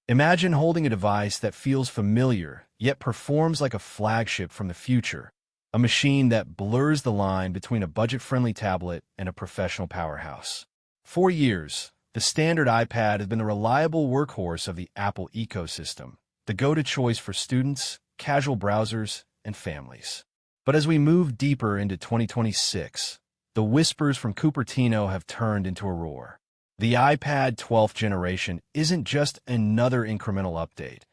Imagine holding a device that feels familiar, yet performs like a flagship from the future, a machine that blurs the line between a budget-friendly tablet and a professional powerhouse. For years, the standard iPad has been the reliable workhorse of the Apple ecosystem, the go-to choice for students, casual browsers, and families. But as we move deeper into 2026, the whispers from Cupertino have turned into a roar. The iPad 12th generation isn't just another incremental update.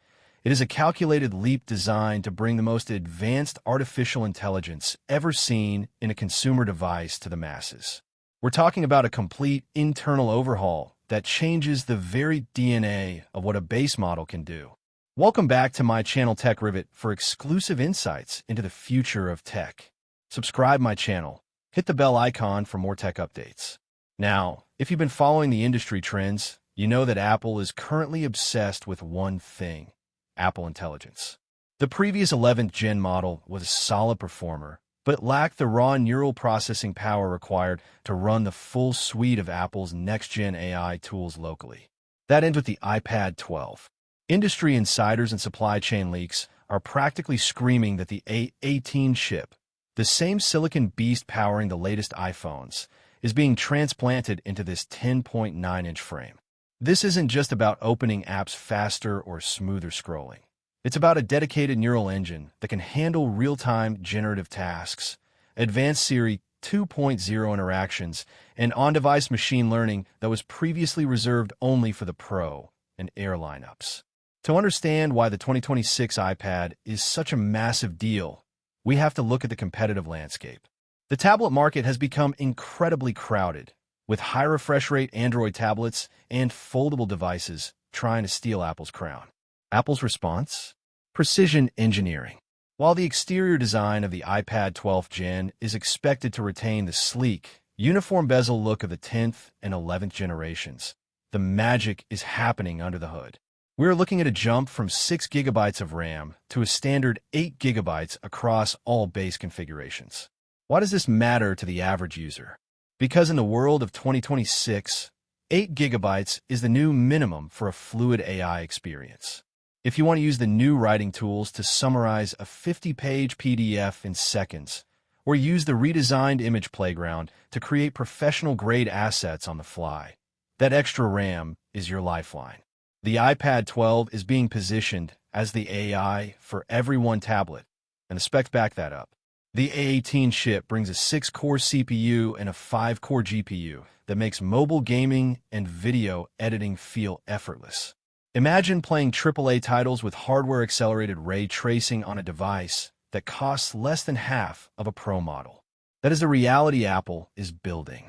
It is a calculated leap designed to bring the most advanced artificial intelligence ever seen in a consumer device to the masses. We're talking about a complete internal overhaul that changes the very DNA of what a base model can do. Welcome back to my channel Tech Rivet for exclusive insights into the future of tech. Subscribe my channel. Hit the bell icon for more tech updates. Now, if you've been following the industry trends, you know that Apple is currently obsessed with one thing: Apple Intelligence. The previous 11th gen model was a solid performer, but lacked the raw neural processing power required to run the full suite of Apple's next-gen AI tools locally. That ends with the iPad 12. Industry insiders and supply chain leaks are practically screaming that the A18 chip, the same silicon beast powering the latest iPhones, is being transplanted into this 10.9-inch frame. This isn't just about opening apps faster or smoother scrolling. It's about a dedicated neural engine that can handle real-time generative tasks, advanced Siri 2.0 interactions, and on-device machine learning that was previously reserved only for the Pro and Air lineups. To understand why the 2026 iPad is such a massive deal, we have to look at the competitive landscape. The tablet market has become incredibly crowded, with high refresh rate Android tablets and foldable devices trying to steal Apple's crown. Apple's response? Precision engineering. While the exterior design of the iPad 12th Gen is expected to retain the sleek, uniform bezel look of the 10th and 11th generations, the magic is happening under the hood. We're looking at a jump from 6 GB of RAM to a standard 8 GB across all base configurations. Why does this matter to the average user? Because in the world of 2026, 8 GB is the new minimum for a fluid AI experience. If you want to use the new writing tools to summarize a 50-page PDF in seconds, or use the redesigned image playground to create professional-grade assets on the fly, that extra RAM is your lifeline. The iPad 12 is being positioned as the AI for everyone tablet, and the specs back that up. The A18 chip brings a 6-core CPU and a 5-core GPU that makes mobile gaming and video editing feel effortless. Imagine playing AAA titles with hardware-accelerated ray tracing on a device that costs less than half of a Pro model. That is the reality Apple is building.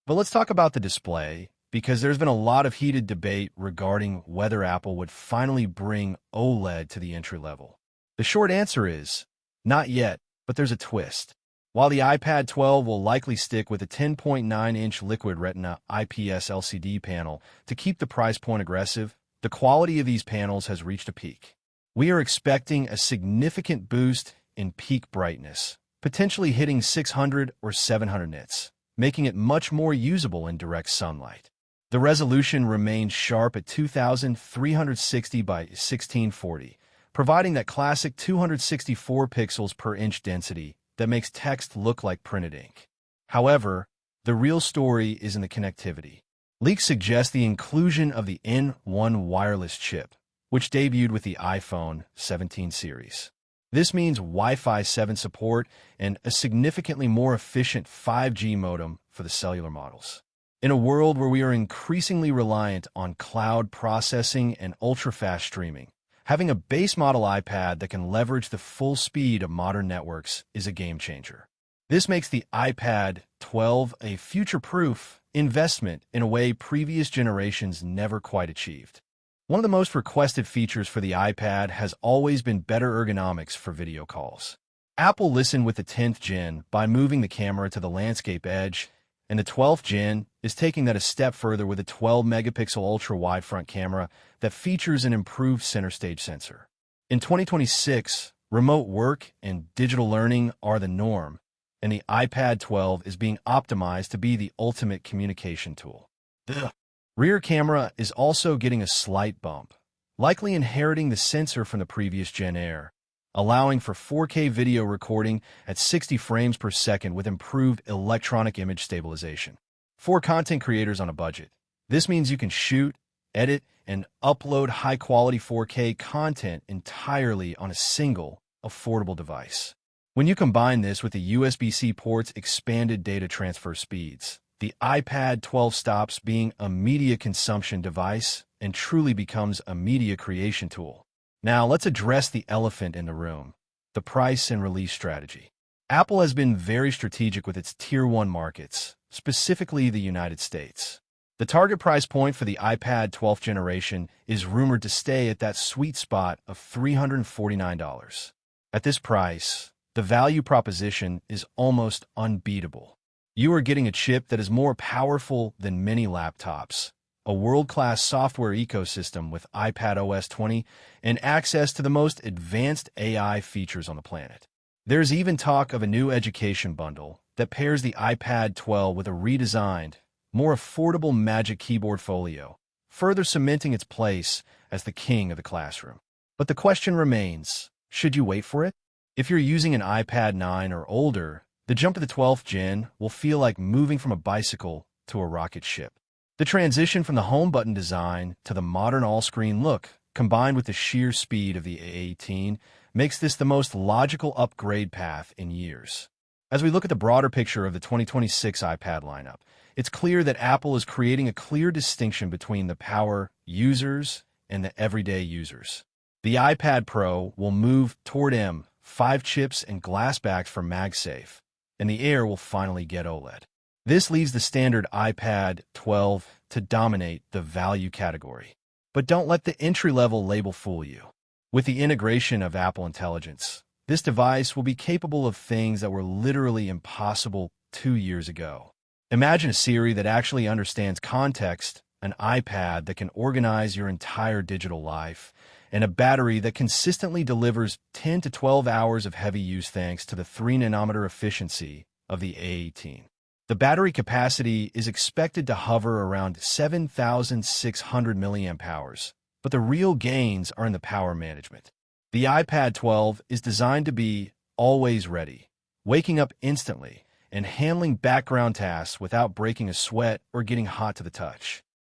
But let's talk about the display, because there's been a lot of heated debate regarding whether Apple would finally bring OLED to the entry level. The short answer is, not yet. But there's a twist. While the iPad 12 will likely stick with a 10.9-inch Liquid Retina IPS LCD panel to keep the price point aggressive, the quality of these panels has reached a peak. We are expecting a significant boost in peak brightness, potentially hitting 600 or 700 nits, making it much more usable in direct sunlight. The resolution remains sharp at 2360 by 1640, providing that classic 264 pixels per inch density that makes text look like printed ink. However, the real story is in the connectivity. Leaks suggest the inclusion of the N1 wireless chip, which debuted with the iPhone 17 series. This means Wi-Fi 7 support and a significantly more efficient 5G modem for the cellular models. In a world where we are increasingly reliant on cloud processing and ultra-fast streaming, having a base model iPad that can leverage the full speed of modern networks is a game changer. This makes the iPad 12 a future-proof investment in a way previous generations never quite achieved. One of the most requested features for the iPad has always been better ergonomics for video calls. Apple listened with the 10th gen by moving the camera to the landscape edge, and the 12th gen is taking that a step further with a 12-megapixel ultra-wide front camera that features an improved center stage sensor. In 2026, remote work and digital learning are the norm, and the iPad 12 is being optimized to be the ultimate communication tool. The rear camera is also getting a slight bump, likely inheriting the sensor from the previous Gen Air, allowing for 4K video recording at 60 frames per second with improved electronic image stabilization. For content creators on a budget, this means you can shoot, edit, and upload high-quality 4K content entirely on a single, affordable device. When you combine this with the USB-C port's expanded data transfer speeds, the iPad 12 stops being a media consumption device and truly becomes a media creation tool. Now, let's address the elephant in the room: the price and release strategy. Apple has been very strategic with its Tier 1 markets, specifically the United States. The target price point for the iPad 12th generation is rumored to stay at that sweet spot of $349. At this price, the value proposition is almost unbeatable. You are getting a chip that is more powerful than many laptops, a world-class software ecosystem with iPadOS 20, and access to the most advanced AI features on the planet. There's even talk of a new education bundle that pairs the iPad 12 with a redesigned, more affordable Magic Keyboard Folio, further cementing its place as the king of the classroom. But the question remains, should you wait for it? If you're using an iPad 9 or older, the jump to the 12th gen will feel like moving from a bicycle to a rocket ship. The transition from the home button design to the modern all-screen look, combined with the sheer speed of the A18, makes this the most logical upgrade path in years. As we look at the broader picture of the 2026 iPad lineup, it's clear that Apple is creating a clear distinction between the power users and the everyday users. The iPad Pro will move toward M5 chips and glass backs for MagSafe, and the Air will finally get OLED. This leaves the standard iPad 12 to dominate the value category. But don't let the entry-level label fool you. With the integration of Apple Intelligence, this device will be capable of things that were literally impossible 2 years ago. Imagine a Siri that actually understands context, an iPad that can organize your entire digital life, and a battery that consistently delivers 10 to 12 hours of heavy use thanks to the 3-nanometer efficiency of the A18. The battery capacity is expected to hover around 7,600 mAh, but the real gains are in the power management. The iPad 12 is designed to be always ready, waking up instantly, and handling background tasks without breaking a sweat or getting hot to the touch.